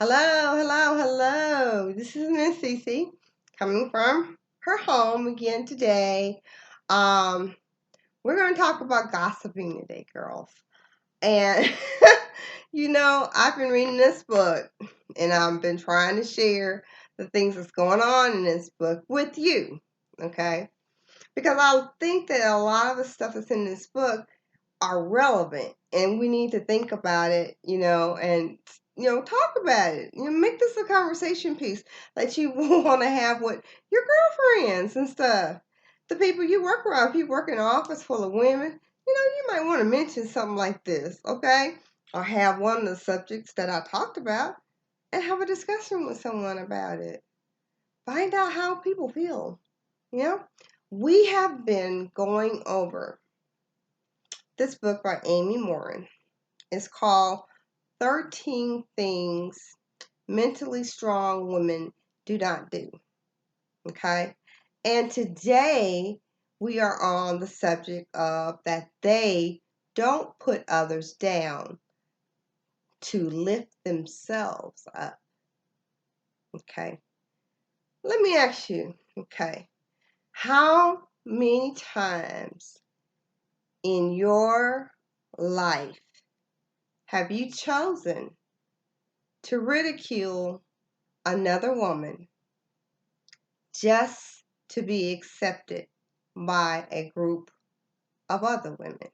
Hello, hello, hello. This is Miss Cece coming from her home again today. Um, we're going to talk about gossiping today, girls. And I've been reading this book and I've been trying to share the things that's going on in this book with you, okay? Because I think that a lot of the stuff that's in this book are relevant and we need to think about it, and talk about it. Make this a conversation piece that you want to have with your girlfriends and stuff. The people you work around, if you work in an office full of women, you might want to mention something like this, okay? Or have one of the subjects that I talked about and have a discussion with someone about it. Find out how people feel. You know, we have been going over this book by Amy Morin. It's called 13 Things Mentally Strong Women Do Not Do. Okay? And today we are on the subject of that they don't put others down to lift themselves up. Okay? Let me ask you, okay, how many times in your life have you chosen to ridicule another woman just to be accepted by a group of other women?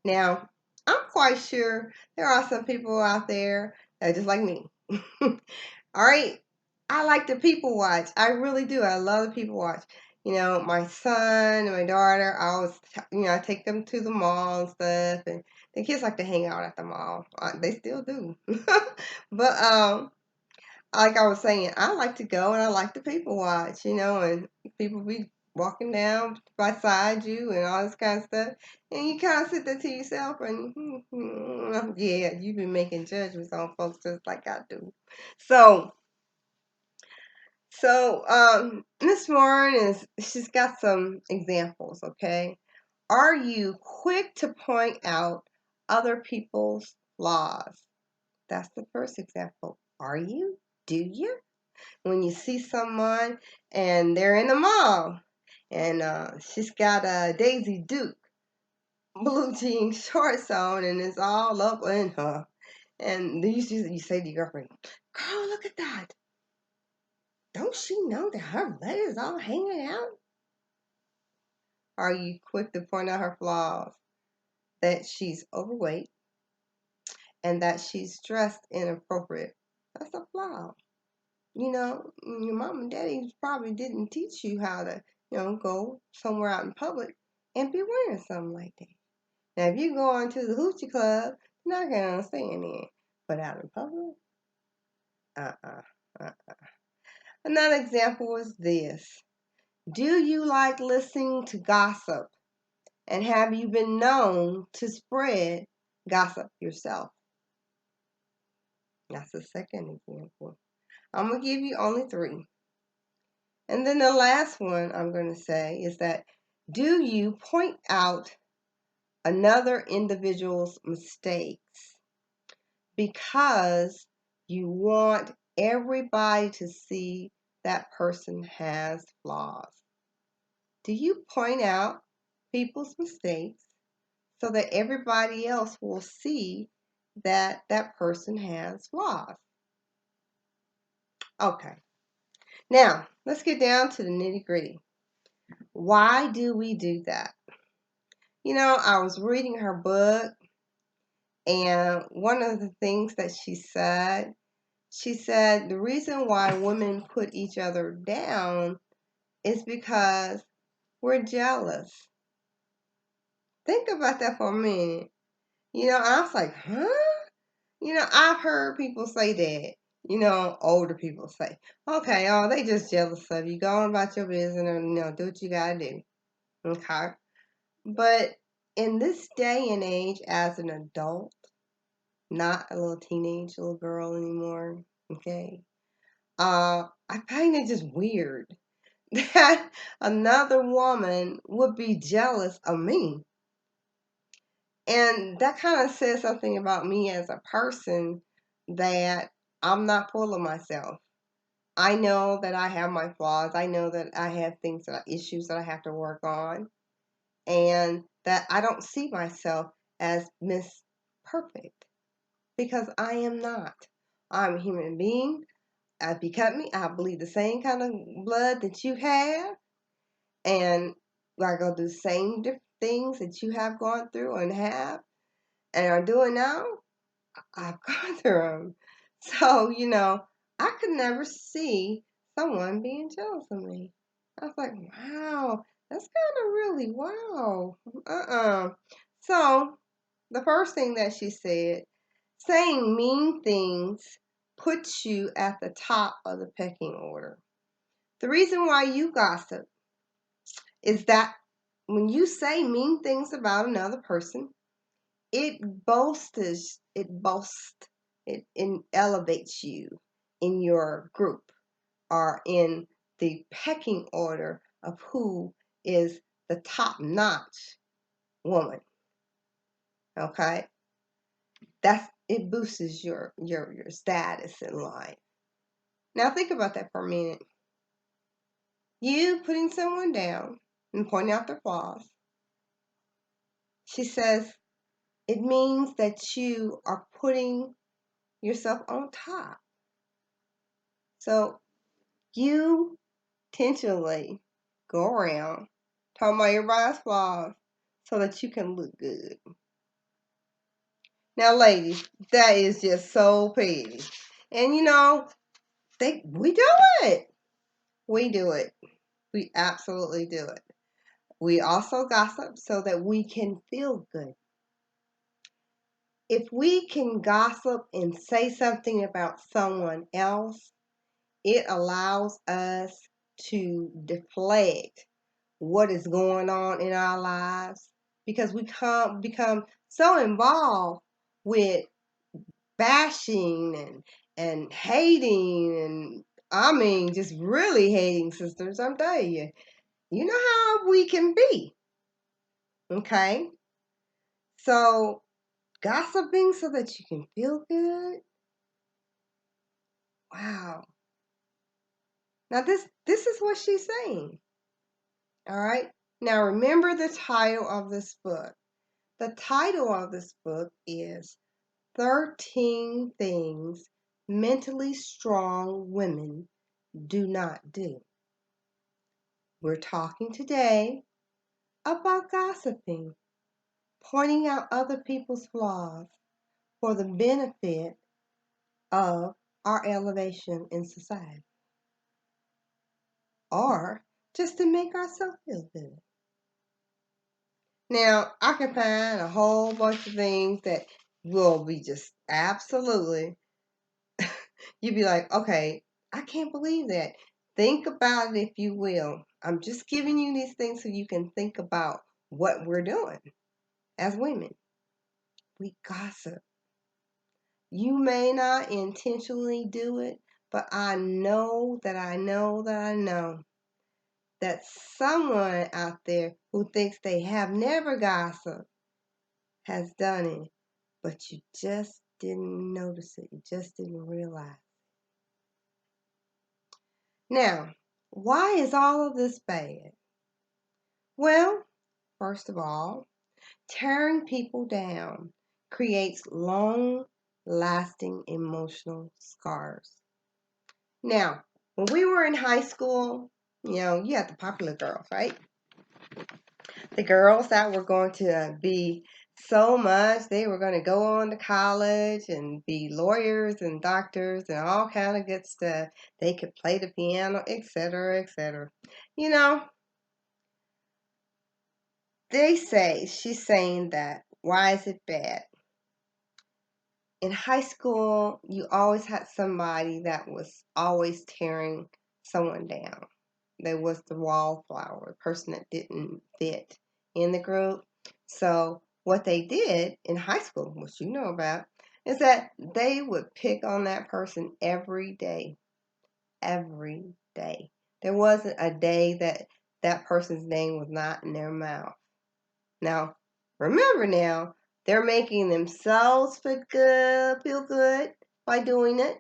Now, I'm quite sure there are some people out there that are just like me. All right. I like to people watch. I really do. I love to people watch. My son and my daughter, I always, I take them to the mall and stuff. And the kids like to hang out at the mall. They still do. But like I was saying, I like to go and I like to people watch, and people be walking down beside you and all this kind of stuff. And you kind of sit there to yourself and, yeah, you've been making judgments on folks just like I do. So, Miss Warren she's got some examples, okay? Are you quick to point out other people's flaws? That's the first example. Are you? Do you? When you see someone and they're in the mall and she's got a Daisy Duke blue jean shorts on and it's all up in her. And then you say to your girlfriend, girl, look at that. Don't she know that her leg is all hanging out? Are you quick to point out her flaws? That she's overweight and that she's dressed inappropriate. That's a flaw. Your mom and daddy probably didn't teach you how to, go somewhere out in public and be wearing something like that. Now, if you go into the hoochie club, you're not going to understand it. But out in public, uh-uh, uh-uh. Another example is this. Do you like listening to gossip? And have you been known to spread gossip yourself? That's the second example. I'm going to give you only three. And then the last one I'm going to say is that do you point out another individual's mistakes because you want everybody to see that person has flaws? Do you point out people's mistakes so that everybody else will see that that person has flaws? Okay. Now, let's get down to the nitty gritty. Why do we do that? I was reading her book, and one of the things that she said the reason why women put each other down is because we're jealous. Think about that for a minute. I was like, huh? I've heard people say that. Older people say, okay, oh, they just jealous of you. Go on about your business and, do what you gotta do. Okay? But in this day and age, as an adult, not a little teenage little girl anymore, okay? I find it just weird that another woman would be jealous of me. And that kind of says something about me as a person that I'm not full of myself. I know that I have my flaws. I know that I have issues that I have to work on, and that I don't see myself as Miss Perfect, because I am not. I'm a human being. If you cut me, I bleed the same kind of blood that you have, and I go through the same different things that you have gone through and are doing now. I've gone through them. So, I could never see someone being jealous of me. I was like, wow, that's kind of really wow. So, the first thing that she said, saying mean things puts you at the top of the pecking order. The reason why you gossip is that when you say mean things about another person, it elevates you in your group or in the pecking order of who is the top-notch woman. Okay? It boosts your status in life. Now think about that for a minute. You putting someone down and pointing out their flaws. She says it means that you are putting yourself on top. So you intentionally go around talking about everybody's flaws so that you can look good. Now, ladies, that is just so petty. And we do it. We do it. We absolutely do it. We also gossip so that we can feel good. If we can gossip and say something about someone else, it allows us to deflect what is going on in our lives, because we become so involved with bashing and hating, and I mean just really hating, sisters. I'm telling you. You know how we can be. Okay? So gossiping so that you can feel good. Wow. Now this is what she's saying. All right? Now remember the title of this book. The title of this book is 13 Things Mentally Strong Women Do Not Do. We're talking today about gossiping, pointing out other people's flaws for the benefit of our elevation in society, or just to make ourselves feel good. Now, I can find a whole bunch of things that will be just absolutely, you'd be like, okay, I can't believe that. Think about it if you will. I'm just giving you these things so you can think about what we're doing as women. We gossip. You may not intentionally do it, but I know that I know that I know that someone out there who thinks they have never gossiped has done it, but you just didn't notice it. You just didn't realize. Now, why is all of this bad? Well, first of all, tearing people down creates long-lasting emotional scars. Now, when we were in high school, you had the popular girls, right? The girls that were going to be so much, they were going to go on to college and be lawyers and doctors and all kind of good stuff. They could play the piano, etc., etc. You know, she's saying that, why is it bad? In high school, you always had somebody that was always tearing someone down. There was the wallflower, the person that didn't fit in the group. So what they did in high school, which you know about, is that they would pick on that person every day. Every day. There wasn't a day that that person's name was not in their mouth. Now, remember now, they're making themselves feel good by doing it.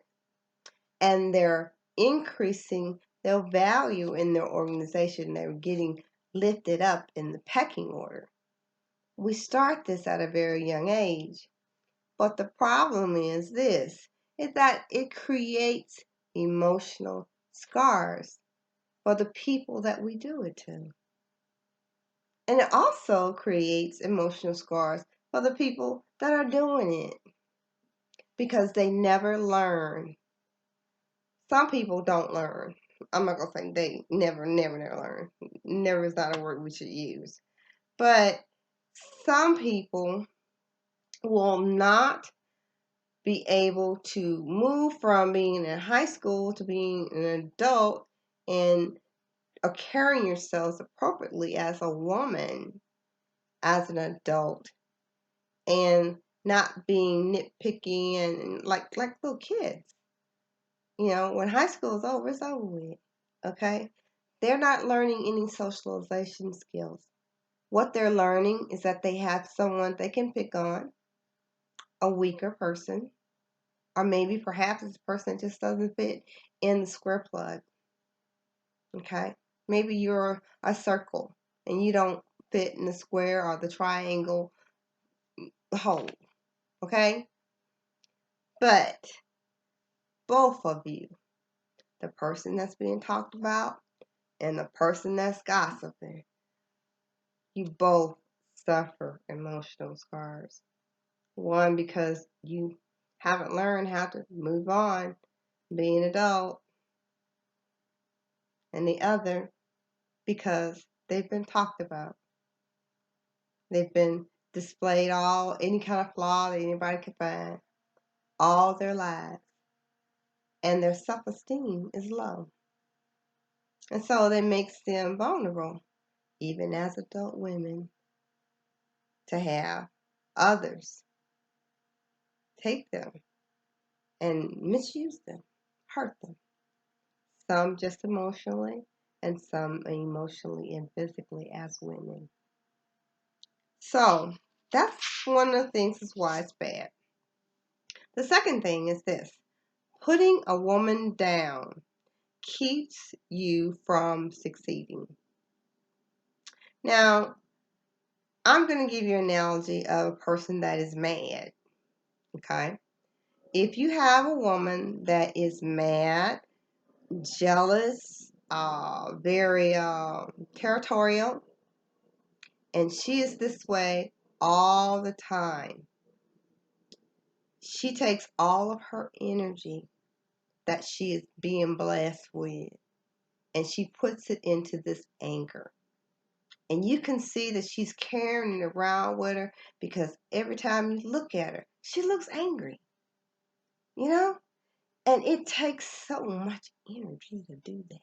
and they're increasing their value in their organization. They're getting lifted up in the pecking order. We start this at a very young age. But the problem is this, is that it creates emotional scars for the people that we do it to. And it also creates emotional scars for the people that are doing it because they never learn. Some people don't learn. I'm not going to say they never learn. Never is not a word we should use. But some people will not be able to move from being in high school to being an adult and carrying yourselves appropriately as a woman, as an adult, and not being nitpicky and like little kids. You know, when high school is over, it's over with. Okay? They're not learning any socialization skills. What they're learning is that they have someone they can pick on, a weaker person, or maybe perhaps it's a person that just doesn't fit in the square plug. Okay? Maybe you're a circle and you don't fit in the square or the triangle hole. Okay? But both of you, the person that's being talked about and the person that's gossiping, you both suffer emotional scars. One, because you haven't learned how to move on, be an adult, and the other, because they've been talked about. They've been displayed any kind of flaw that anybody could find all their lives, and their self-esteem is low. And so that makes them vulnerable, even as adult women, to have others take them and misuse them, hurt them. Some just emotionally, and some emotionally and physically as women. So that's one of the things is why it's bad. The second thing is this: putting a woman down keeps you from succeeding. Now, I'm going to give you an analogy of a person that is mad. Okay? If you have a woman that is mad, jealous, very territorial, and she is this way all the time, she takes all of her energy that she is being blessed with and she puts it into this anger. And you can see that she's carrying it around with her because every time you look at her, she looks angry. You know? And it takes so much energy to do that.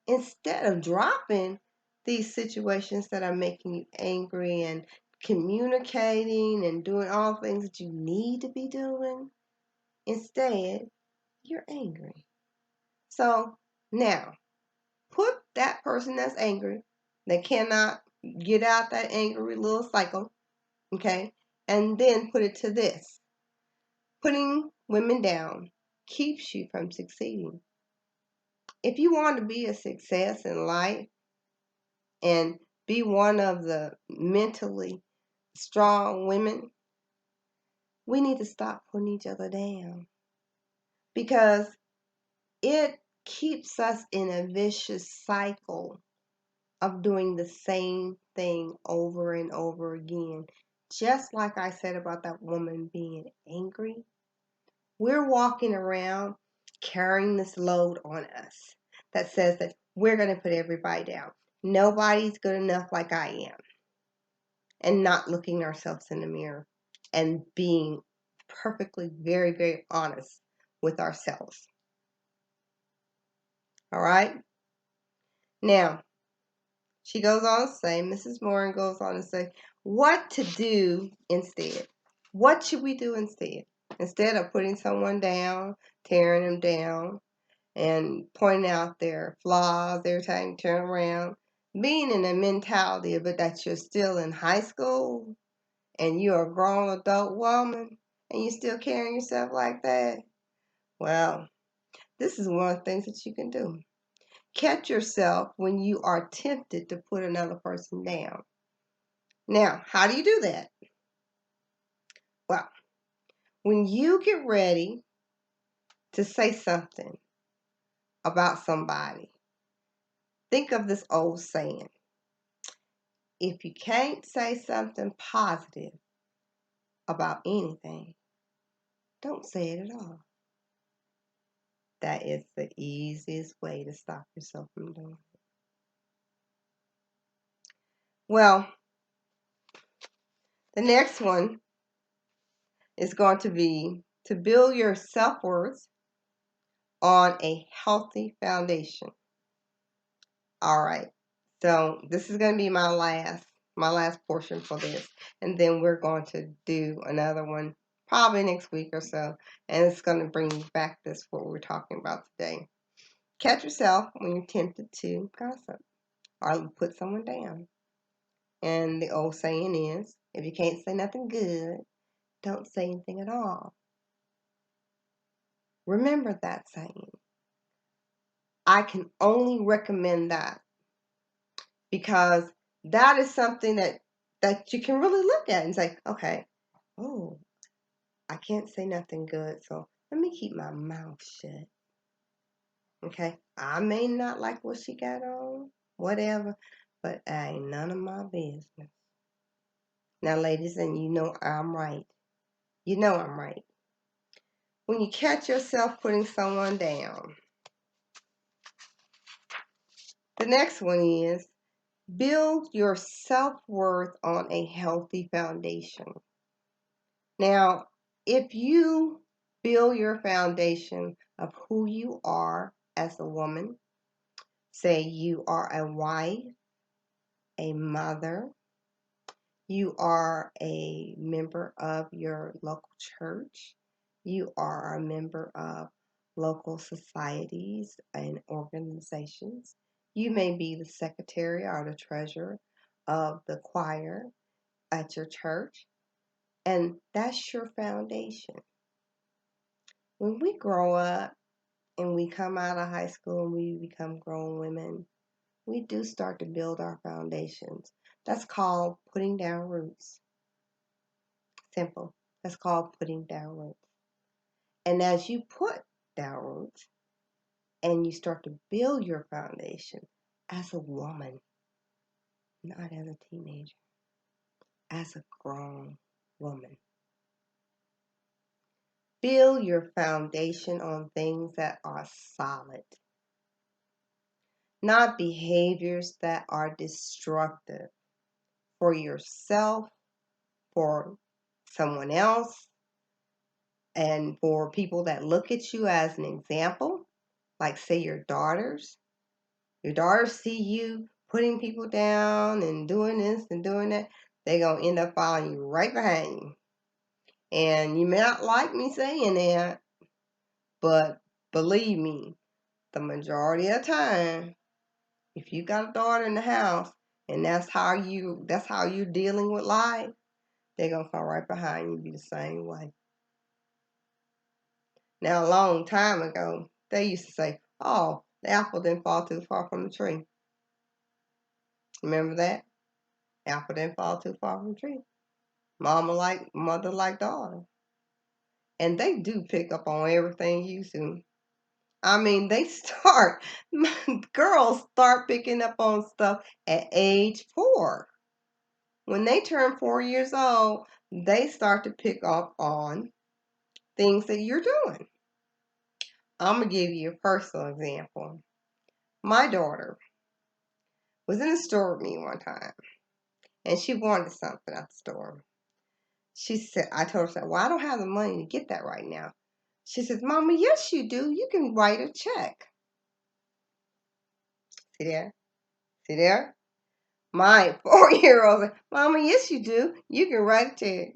Instead of dropping these situations that are making you angry and communicating and doing all things that you need to be doing, instead, you're angry. So now, put that person that's angry, that cannot get out that angry little cycle, okay, and then put it to this. Putting women down keeps you from succeeding. If you want to be a success in life and be one of the mentally strong women, we need to stop putting each other down because it keeps us in a vicious cycle of doing the same thing over and over again. Just like I said about that woman being angry, we're walking around carrying this load on us that says that we're going to put everybody down. Nobody's good enough like I am. And not looking ourselves in the mirror and being perfectly, very, very honest with ourselves. All right? Now, she goes on to say, Mrs. Moran goes on to say, what to do instead. What should we do instead? Instead of putting someone down, tearing them down, and pointing out their flaws every time you turn around, being in the mentality of it that you're still in high school and you're a grown adult woman and you're still carrying yourself like that, Well, this is one of the things that you can do. Catch yourself when you are tempted to put another person down. Now, how do you do that? Well, when you get ready to say something about somebody, think of this old saying. If you can't say something positive about anything, don't say it at all. That is the easiest way to stop yourself from doing it. Well, the next one is going to be to build your self-worth on a healthy foundation. All right. So this is going to be my last portion for this. And then we're going to do another one probably next week or so. And it's going to bring you back to what we're talking about today. Catch yourself when you're tempted to gossip or put someone down. And the old saying is, if you can't say nothing good, don't say anything at all. Remember that saying. I can only recommend that because that is something that you can really look at and say, okay, oh, I can't say nothing good, so let me keep my mouth shut. Okay, I may not like what she got on, whatever, but that ain't none of my business. Now, ladies, and you know I'm right. You know I'm right. When you catch yourself putting someone down, the next one is build your self-worth on a healthy foundation. Now, if you build your foundation of who you are as a woman, say you are a wife, a mother, you are a member of your local church, you are a member of local societies and organizations, you may be the secretary or the treasurer of the choir at your church, and that's your foundation. When we grow up and we come out of high school and we become grown women, we do start to build our foundations. That's called putting down roots. Simple. That's called putting down roots. And as you put down roots and you start to build your foundation as a woman, not as a teenager, as a grown woman, build your foundation on things that are solid, not behaviors that are destructive for yourself, for someone else, and for people that look at you as an example, like say your daughters. Your daughters see you putting people down and doing this and doing that, they're going to end up following you right behind you. And you may not like me saying that, but believe me, the majority of the time, if you got a daughter in the house and that's how you're dealing with life, they're gonna come right behind you and be the same way. Now a long time ago, they used to say, oh, the apple didn't fall too far from the tree. Remember that? Apple didn't fall too far from the tree. Mother like daughter. And they do pick up on everything you do. I mean, girls start picking up on stuff at age 4. When they turn 4 years old, they start to pick up on things that you're doing. I'm going to give you a personal example. My daughter was in a store with me one time, and she wanted something at the store. I told her, well, I don't have the money to get that right now. She says, Mama, yes, you do. You can write a check. See there? See there? My 4-year-old said, Mama, yes, you do. You can write a check.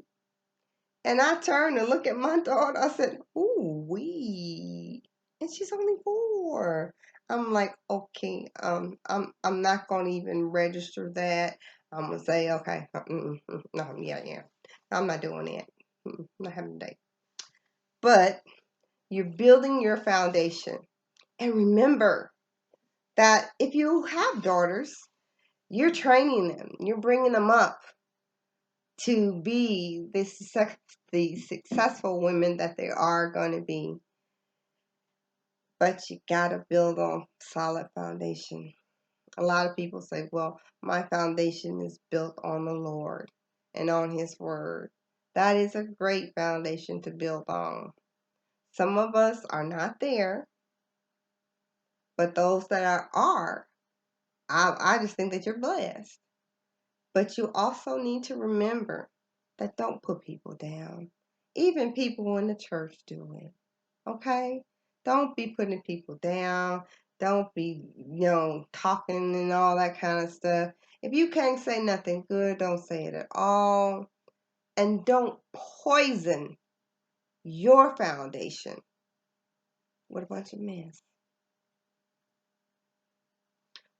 And I turned and looked at my daughter. I said, ooh, wee. And she's only 4. I'm like, okay, I'm not gonna even register that. I'm gonna say, okay, no, yeah. I'm not doing that. Not having a date. But You're building your foundation. And remember that if you have daughters, you're training them. You're bringing them up to be the successful women that they are going to be. But you got to build on solid foundation. A lot of people say, well, my foundation is built on the Lord and on His Word. That is a great foundation to build on. Some of us are not there, but those that are, I just think that you're blessed. But you also need to remember that don't put people down. Even people in the church do it. Okay? Don't be putting people down. Don't be, talking and all that kind of stuff. If you can't say nothing good, don't say it at all. And don't poison your foundation with a bunch of mess.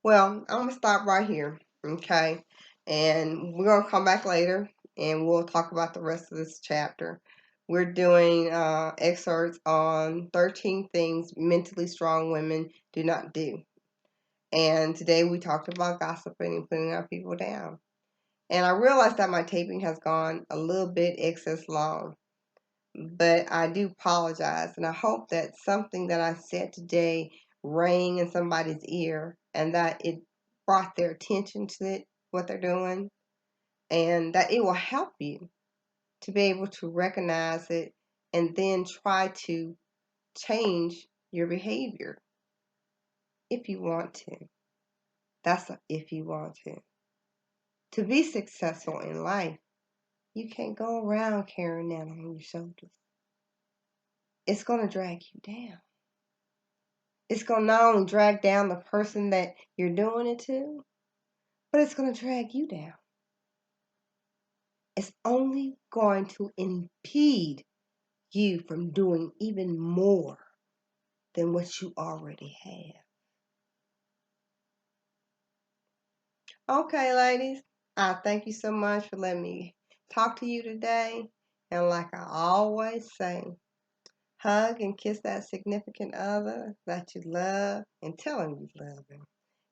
Well, I'm going to stop right here, okay? And we're going to come back later and we'll talk about the rest of this chapter. We're doing excerpts on 13 things mentally strong women do not do. And today we talked about gossiping and putting our people down. And I realized that my taping has gone a little bit excess long. But I do apologize. And I hope that something that I said today rang in somebody's ear and that it brought their attention to it, what they're doing, and that it will help you to be able to recognize it and then try to change your behavior if you want to. That's a if you want to. To be successful in life, you can't go around carrying that on your shoulders. It's going to drag you down. It's going to not only drag down the person that you're doing it to, but it's going to drag you down. It's only going to impede you from doing even more than what you already have. Okay, ladies, I thank you so much for letting me talk to you today. And like I always say, hug and kiss that significant other that you love and tell them you love them.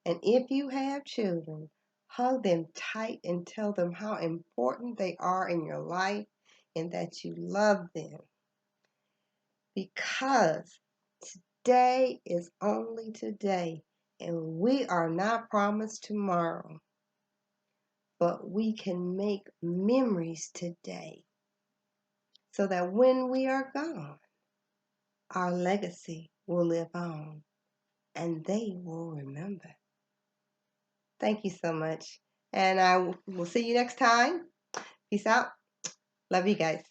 And if you have children, hug them tight and tell them how important they are in your life and that you love them. Because today is only today, and we are not promised tomorrow. But we can make memories today so that when we are gone, our legacy will live on and they will remember. Thank you so much. And I will see you next time. Peace out. Love you guys.